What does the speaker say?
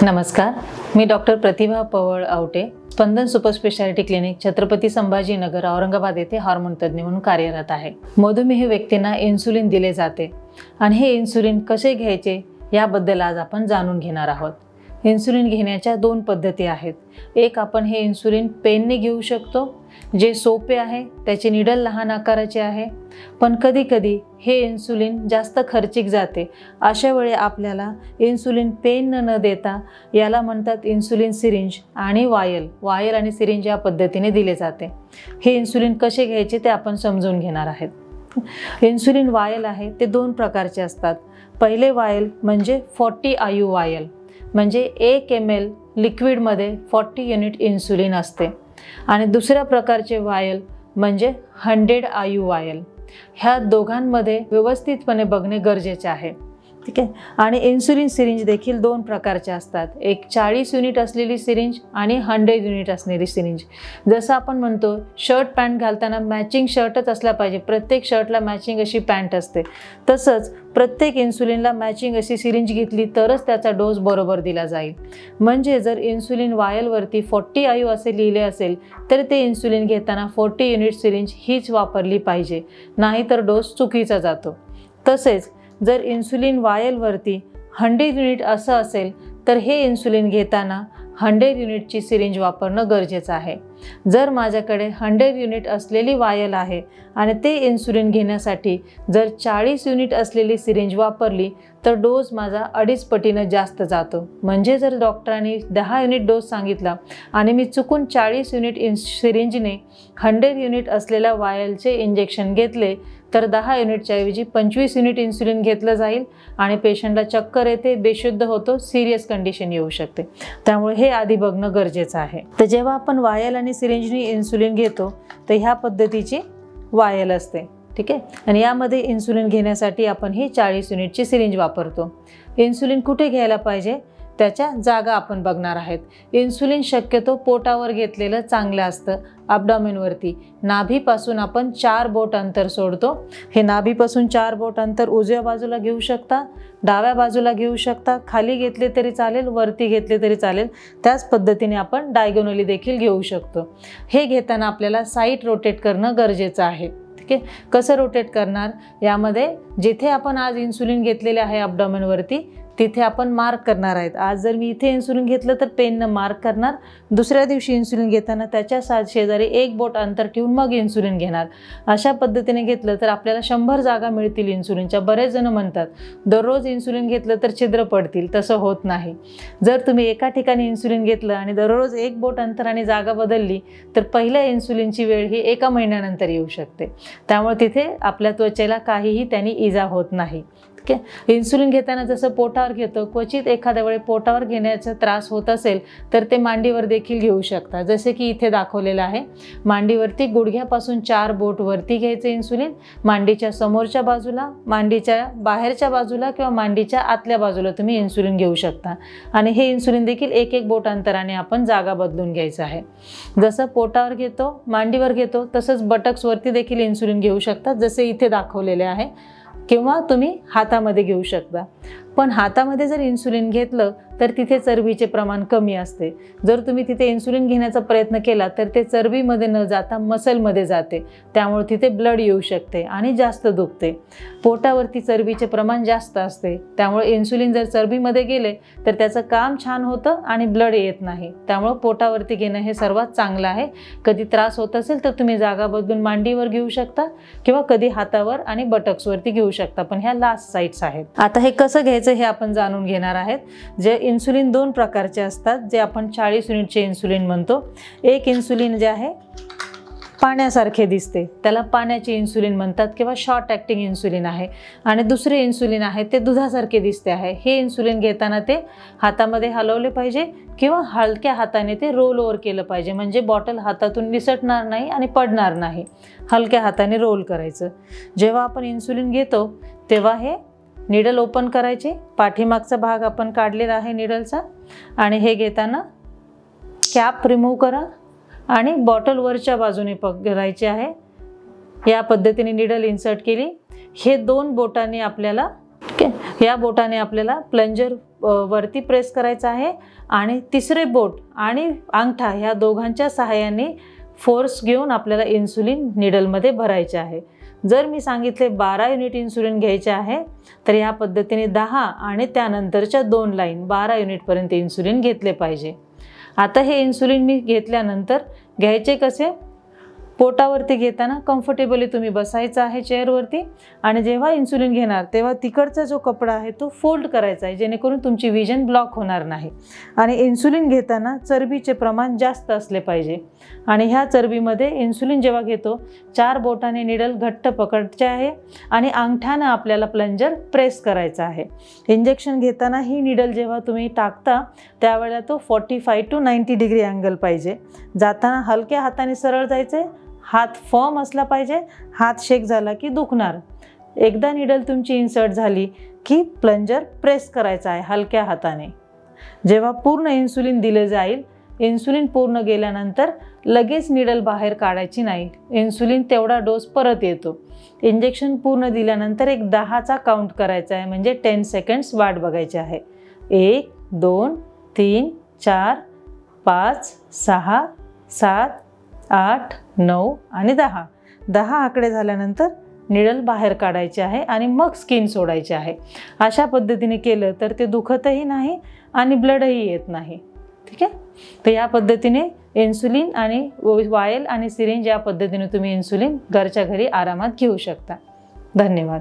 नमस्कार, मी doctor Pratibha Pawal Awate, Spandan super speciality clinic, Chhatrapati Sambhajinagar, Aurangabad येथे हार्मोन तज्ञ म्हणून कार्यरत आहे। मधुमेह व्यक्तींना इन्सुलिन दिले जाते आणि हे इन्सुलिन कसे घ्यायचे याबद्दल आज आपण जाणून घेणार आहोत। इन्सुलिन घेण्याच्या दोन पद्धती आहेत। एक, आपण हे इन्सुलिन पेनने घेऊ शकतो, जे सोपे आहे, त्याची निडल लहान आकाराची आहे, पण कधी कधी हे इन्सुलिन जास्त खर्चिक जाते। अशा वेळी आपल्याला इन्सुलिन पेन न देता याला म्हणतात इन्सुलिन सिरिंज आणि वायल आणि सिरिंज या पद्धतीने दिले जाते। हे इन्सुलिन कसे घ्यायचे ते आपण समजून घेणार आहेत। इन्सुलिन वायल आहे ते दोन प्रकारचे असतात। पहिले वायल म्हणजे 40 IU वायल, म्हणजे 1 ml लिक्विडमध्ये 40 युनिट इन्सुलिन असते, आणि दुसऱ्या प्रकारचे वायल म्हणजे 100 IU वायल। ह्या दोघांमध्ये व्यवस्थितपणे बघणे गरजेचे आहे, ठीक आहे। आणि इन्सुलिन सिरिंज देखील दोन प्रकारचे असतात, एक 40 युनिट असलेली सिरिंज आणि 100 युनिट असलेली सिरिंज। जसं आपण म्हणतो शर्ट पॅन्ट घालताना मॅचिंग शर्टच असला पाहिजे, प्रत्येक शर्टला मॅचिंग अशी पॅन्ट असते, तसंच प्रत्येक इन्सुलिनला मॅचिंग अशी सिरिंज घेतली तरच त्याचा डोस बरोबर दिला जाईल। म्हणजे जर इन्सुलिन वायलवरती 40 IU असे लिहिले असेल तर ते इन्सुलिन घेताना 40 युनिट सिरिंज हीच वापरली पाहिजे, नाहीतर डोस चुकीचा जातो। तसेच जर इन्सुलिन वायलवरती 100 युनिट असं असेल तर हे इन्सुलिन घेताना 100 युनिटची सिरिंज वापरणं गरजेचं आहे। जर माझ्याकडे 100 युनिट असलेली वायल आहे आणि ते इन्सुलिन घेण्यासाठी जर 40 युनिट असलेली सिरिंज वापरली तर डोस माझा 2.5 पटीनं जास्त जातो। म्हणजे जर डॉक्टरांनी 10 युनिट डोस सांगितला आणि मी चुकून 40 युनिट सिरिंजने 100 युनिट असलेल्या वायलचे इंजेक्शन घेतले तर 10 युनिटच्या ऐवजी 25 युनिट इन्सुलिन घेतलं जाईल आणि पेशंटला चक्कर येते, बेशुद्ध होतो, सिरियस कंडिशन येऊ शकते। त्यामुळे हे आधी बघणं गरजेचं आहे। तर जेव्हा आपण वायल आणि सिरिंजने इन्सुलिन घेतो तर ह्या पद्धतीची वायल असते, ठीक आहे। आणि यामध्ये इन्सुलिन घेण्यासाठी आपण ही 40 युनिटची सिरिंज वापरतो। इन्सुलिन कुठे घ्यायला पाहिजे त्याच्या जागा आपण बघणार आहेत। इन्सुलिन शक्यतो पोटावर घेतलेलं चांगलं असतं, ॲब्डॉमेनवरती। नाभीपासून आपण 4 बोट अंतर सोडतो। हे नाभीपासून 4 बोट अंतर उजव्या बाजूला घेऊ शकता, डाव्या बाजूला घेऊ शकता, खाली घेतले तरी चालेल, वरती घेतले तरी चालेल। त्याच पद्धतीने आपण डायगोनली देखील घेऊ शकतो। हे घेताना आपल्याला साईड रोटेट करणं गरजेचं आहे, ठीक आहे। कसं रोटेट करणार, यामध्ये जिथे आपण आज इन्सुलिन घेतलेले आहे ॲब्डॉमेनवरती तिथे आपण मार्क करणार आहेत। आज जर मी इथे इन्सुलिन घेतलं तर पेननं मार्क करणार, दुसऱ्या दिवशी इन्सुलिन घेताना त्याच्या शेजारी 1 बोट अंतर ठेवून मग इन्सुलिन घेणार। अशा पद्धतीने घेतलं तर आपल्याला 100 जागा मिळतील इन्सुलिनच्या। बरेच जण म्हणतात दररोज इन्सुलिन घेतलं तर छिद्र पडतील, तसं होत नाही। जर तुम्ही एका ठिकाणी इन्सुलिन घेतलं आणि दररोज 1 बोट अंतराने जागा बदलली तर पहिल्या इन्सुलिनची वेळ ही 1 महिन्यानंतर येऊ शकते। त्यामुळे तिथे आपल्या त्वचेला काहीही त्यांनी इजा होत नाही, ठीक आहे। इन्सुलिन घेताना जसं पोटावर घेतो, क्वचित एखाद्या वेळी पोटावर घेण्याचा त्रास होत असेल तर ते मांडीवर देखील घेऊ शकता, जसे की इथे दाखवलेलं आहे। मांडीवरती गुडघ्यापासून 4 बोट वरती घ्यायचं इन्सुलिन, मांडीच्या समोरच्या बाजूला, मांडीच्या बाहेरच्या बाजूला किंवा मांडीच्या आतल्या बाजूला तुम्ही इन्सुलिन घेऊ शकता। आणि हे इन्सुलिन देखील 1-1 बोट अंतराने आपण जागा बदलून घ्यायचं आहे। जसं पोटावर घेतो, मांडीवर घेतो, तसंच बटक्सवरती देखील इन्सुलिन घेऊ शकता, जसे इथे दाखवलेले आहे, किंवा तुम्ही हातामध्ये घेऊ शकता। पण हातामध्ये जर इन्सुलिन घेतलं तर तिथे चरबीचे प्रमाण कमी असते। जर तुम्ही तिथे इन्सुलिन घेण्याचा प्रयत्न केला तर ते चरबीमध्ये न जाता मसलमध्ये जाते, त्यामुळे तिथे ब्लड येऊ शकते आणि जास्त दुखते। पोटावरती चरबीचे प्रमाण जास्त असते, त्यामुळे इन्सुलिन जर चरबीमध्ये गेले तर त्याचं काम छान होतं आणि ब्लड येत नाही। त्यामुळे पोटावरती घेणं हे सर्वात चांगलं आहे। कधी त्रास होत असेल तर तुम्ही जागा बदलून मांडीवर घेऊ शकता किंवा कधी हातावर आणि बटक्सवरती घेऊ शकता, पण ह्या लास्ट साईट्स आहेत। आता हे कसं घ्यायचं हे आपण जाणून घेणार आहेत। जे इन्सुलिन दोन प्रकारचे असतात, जे आपण 40 युनिटचे इन्सुलिन म्हणतो। एक इन्सुलिन जे आहे पाण्यासारखे दिसते, त्याला पाण्याचे इन्सुलिन म्हणतात किंवा शॉर्ट ॲक्टिंग इन्सुलिन आहे, आणि दुसरे इन्सुलिन आहे ते दुधासारखे दिसते आहे। हे इन्सुलिन घेताना ते हातामध्ये हलवले पाहिजे किंवा हलक्या हाताने ते रोल ओव्हर केलं पाहिजे, म्हणजे बॉटल हातातून निसटणार नाही आणि पडणार नाही। हलक्या हाताने रोल करायचं। जेव्हा आपण इन्सुलिन घेतो तेव्हा हे निडल ओपन करायचे, पाठीमागचा भाग आपण काढलेला आहे निडलचा, आणि हे घेताना कॅप रिमूव्ह करा आणि बॉटल वरच्या बाजूने पकडायची आहे। या पद्धतीने निडल इन्सर्ट केली। हे 2 बोटांनी आपल्याला ठीक आहे. या बोटाने आपल्याला प्लंजर वरती प्रेस करायचं आहे आणि तिसरे बोट आणि अंगठा ह्या दोघांच्या सहाय्याने फोर्स घेऊन आपल्याला इन्सुलिन निडलमध्ये भरायचे आहे. जर मी सांगितले 12 युनिट इन्सुलिन घ्यायचे आहे तर या पद्धतीने 10 आणि त्यानंतरच्या 2 लाईन 12 युनिटपर्यंत इन्सुलिन घेतले पाहिजे. आता हे इन्सुलिन मी घेतल्यानंतर घ्यायचे कसे? पोटावरती घेताना कम्फर्टेबली तुम्ही बसायचं आहे चेअरवरती आणि जेव्हा इन्सुलिन घेणार तेव्हा तिकडचा जो कपडा आहे तो फोल्ड करायचा आहे, जेणेकरून तुमची विजन ब्लॉक होणार नाही. आणि इन्सुलिन घेताना चरबीचे प्रमाण जास्त असले पाहिजे आणि ह्या चरबीमध्ये इन्सुलिन जेव्हा घेतो 4 बोटाने निडल घट्ट पकडायचे आहे आणि अंगठ्यानं आपल्याला प्लंजर प्रेस करायचा आहे. इंजेक्शन घेताना ही निडल जेव्हा तुम्ही टाकता त्यावेळेला तो 45 to 90 डिग्री अँगल पाहिजे. जाताना हलक्या हाताने सरळ जायचे, हात फर्म असला पाहिजे, हात शेक झाला की दुखणार. एकदा निडल तुमची इन्सर्ट झाली की प्लंजर प्रेस करायचा आहे हलक्या हाताने. जेव्हा पूर्ण इन्सुलिन दिले जाईल, इन्सुलिन पूर्ण गेल्यानंतर लगेच निडल बाहेर काढायची नाही. इन्सुलिन तेवढा डोस परत येतो. इंजेक्शन पूर्ण दिल्यानंतर एक 10चा काउंट करायचा आहे, म्हणजे 10 सेकंड्स वाट बघायची आहे. 1 2 3 4 5 6 7 8 9 आणि 10. 10 आकडे झाल्यानंतर निडल बाहेर काढायचे आहे आणि मग स्किन सोडायचे आहे. अशा पद्धतीने केलं तर ते दुखतही नाही आणि ब्लडही येत नाही. ठीक आहे. तर या पद्धतीने इन्सुलिन आणि वायल आणि सिरिंज या पद्धतीने तुम्ही इन्सुलिन घरच्या घरी आरामात घेऊ शकता. धन्यवाद.